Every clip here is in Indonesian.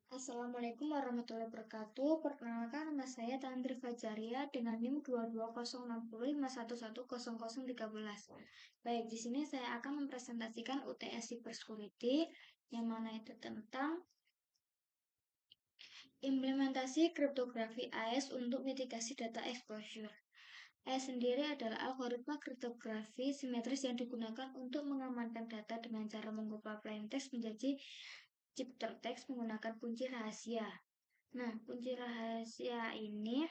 Assalamualaikum warahmatullahi wabarakatuh. Perkenalkan, nama saya Tantri Fajaria dengan NIM 2206051110013. Baik, di sini saya akan mempresentasikan UTS Cybersecurity yang mana itu tentang implementasi kriptografi AES untuk mitigasi data exposure. AES sendiri adalah algoritma kriptografi simetris yang digunakan untuk mengamankan data dengan cara mengubah plain text menjadi cipter teks menggunakan kunci rahasia. Nah, kunci rahasia ini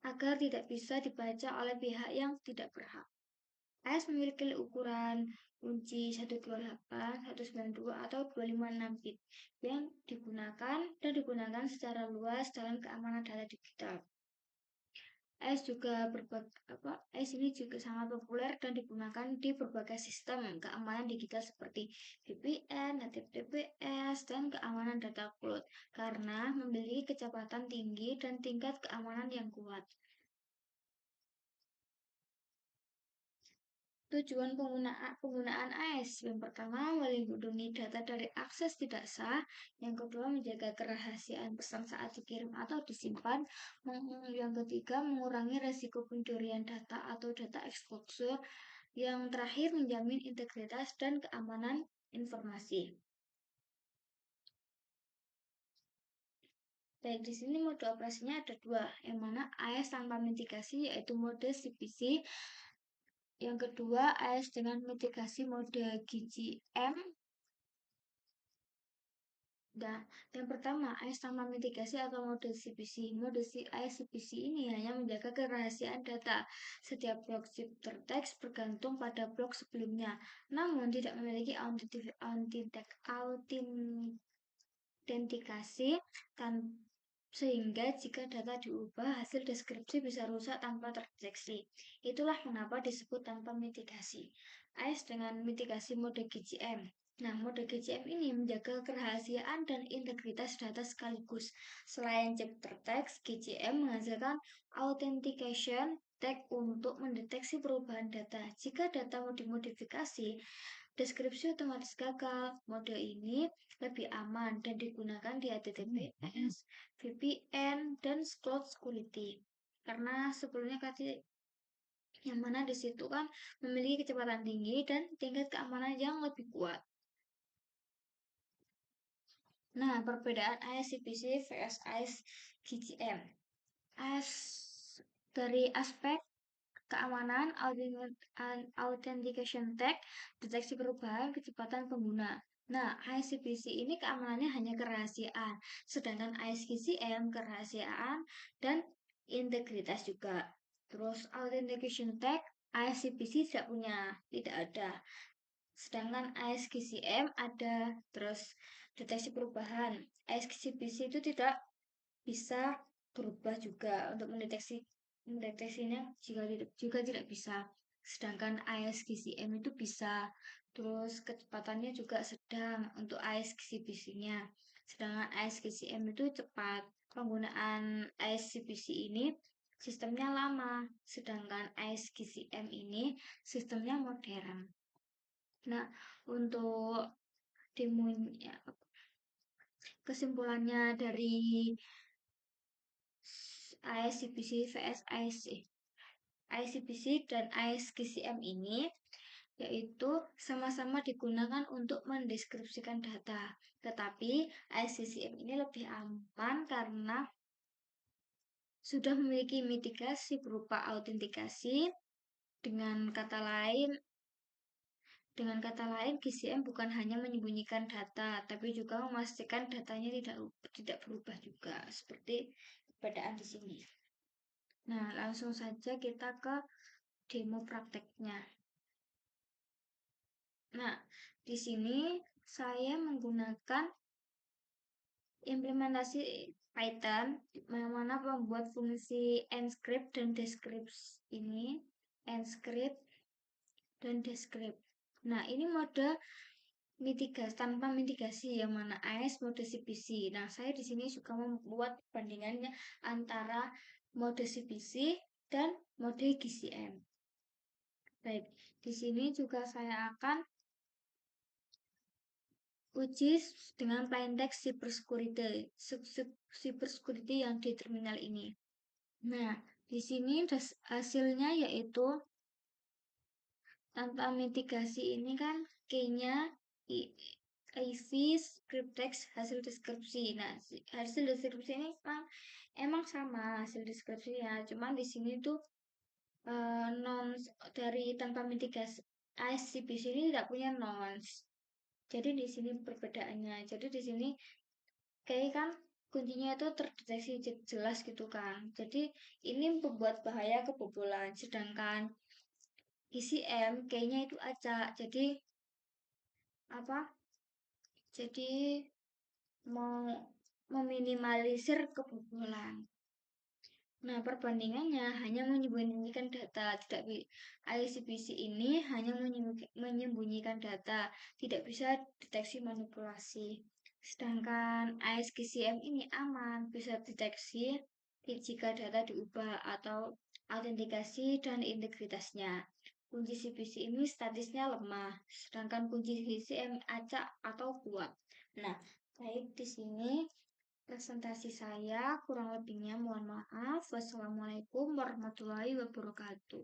agar tidak bisa dibaca oleh pihak yang tidak berhak. AES memiliki ukuran kunci 128, 192, atau 256 bit yang digunakan secara luas dalam keamanan data digital. AES ini juga sangat populer dan digunakan di berbagai sistem keamanan digital seperti VPN, native DPS, dan keamanan data cloud karena memiliki kecepatan tinggi dan tingkat keamanan yang kuat. Tujuan penggunaan AES yang pertama melindungi data dari akses tidak sah, yang kedua menjaga kerahasiaan pesan saat dikirim atau disimpan, yang ketiga mengurangi resiko pencurian data atau data exposure, yang terakhir menjamin integritas dan keamanan informasi. Baik, di sini mode operasinya ada dua, yang mana AES tanpa mitigasi yaitu mode CPC. Yang kedua, AES dengan mitigasi mode GCM. Nah, yang pertama, AES tanpa mitigasi atau mode CPC. Mode AES CPC ini hanya menjaga kerahasiaan data. Setiap blok cipter teks bergantung pada blok sebelumnya, namun tidak memiliki autentikasi sehingga jika data diubah, hasil deskripsi bisa rusak tanpa terdeteksi. Itulah mengapa disebut tanpa mitigasi. AES dengan mitigasi mode GCM. Nah, mode GCM ini menjaga kerahasiaan dan integritas data sekaligus. Selain cipter teks, GCM menghasilkan authentication tag untuk mendeteksi perubahan data. Jika data mau dimodifikasi, deskripsi otomatis gagal. Mode ini lebih aman dan digunakan di HTTPS, VPN, dan cloud security. Karena sebelumnya yang mana di situ kan memiliki kecepatan tinggi dan tingkat keamanan yang lebih kuat. Nah, perbedaan AES CPC vs AES GCM. AES dari aspek keamanan, authentication tag, deteksi perubahan, kecepatan pengguna. Nah, AES CPC ini keamanannya hanya kerahasiaan, sedangkan AES GCM kerahasiaan dan integritas juga. Terus authentication tag, AES CPC tidak ada. Sedangkan AES GCM ada. Terus deteksi perubahan. AES GCPC itu tidak bisa berubah juga untuk mendeteksinya juga tidak bisa. Sedangkan AES GCM itu bisa. Terus kecepatannya juga sedang untuk AES GCPC-nya. Sedangkan AES GCM itu cepat. Penggunaan AES GCPC ini sistemnya lama, sedangkan AES GCM ini sistemnya modern. Nah, untuk demonya kesimpulannya dari AES CPC vs AES CPC dan AES GCM ini yaitu sama-sama digunakan untuk mendeskripsikan data. Tetapi AES GCM ini lebih aman karena sudah memiliki mitigasi berupa autentikasi. Dengan kata lain, GCM bukan hanya menyembunyikan data, tapi juga memastikan datanya tidak berubah juga, seperti perbedaan di sini. Nah, langsung saja kita ke demo prakteknya. Nah, di sini saya menggunakan implementasi Python, yang mana membuat fungsi enscript dan descript ini, enscript dan descript. Nah, ini mode tanpa mitigasi yang mana AES mode CPC. Nah, saya di sini juga membuat perbandingannya antara mode CPC dan mode GCM. Baik, di sini juga saya akan uji dengan plain text cyber security yang di terminal ini. Nah, di sini hasilnya yaitu tanpa mitigasi ini kan key-nya IV script text hasil deskripsi. Nah, hasil deskripsi ini emang sama hasil deskripsinya, cuman di sini tuh nonce dari tanpa mitigasi ICPC ini tidak punya nonce. Jadi di sini perbedaannya. Jadi di sini kayak kan kuncinya itu terdeteksi jelas gitu kan. Jadi ini membuat bahaya kebobolan. Sedangkan ICM kayaknya itu acak. Jadi apa? Jadi mau meminimalisir kebobolan. Nah, perbandingannya hanya menyembunyikan data, tidak ICPC ini hanya menyembunyikan data, tidak bisa deteksi manipulasi. Sedangkan ISGCM ini aman, bisa deteksi jika data diubah atau autentikasi dan integritasnya. Kunci CPC ini statisnya lemah, sedangkan kunci CCM acak atau kuat. Nah, baik di sini presentasi saya, kurang lebihnya mohon maaf. Wassalamualaikum warahmatullahi wabarakatuh.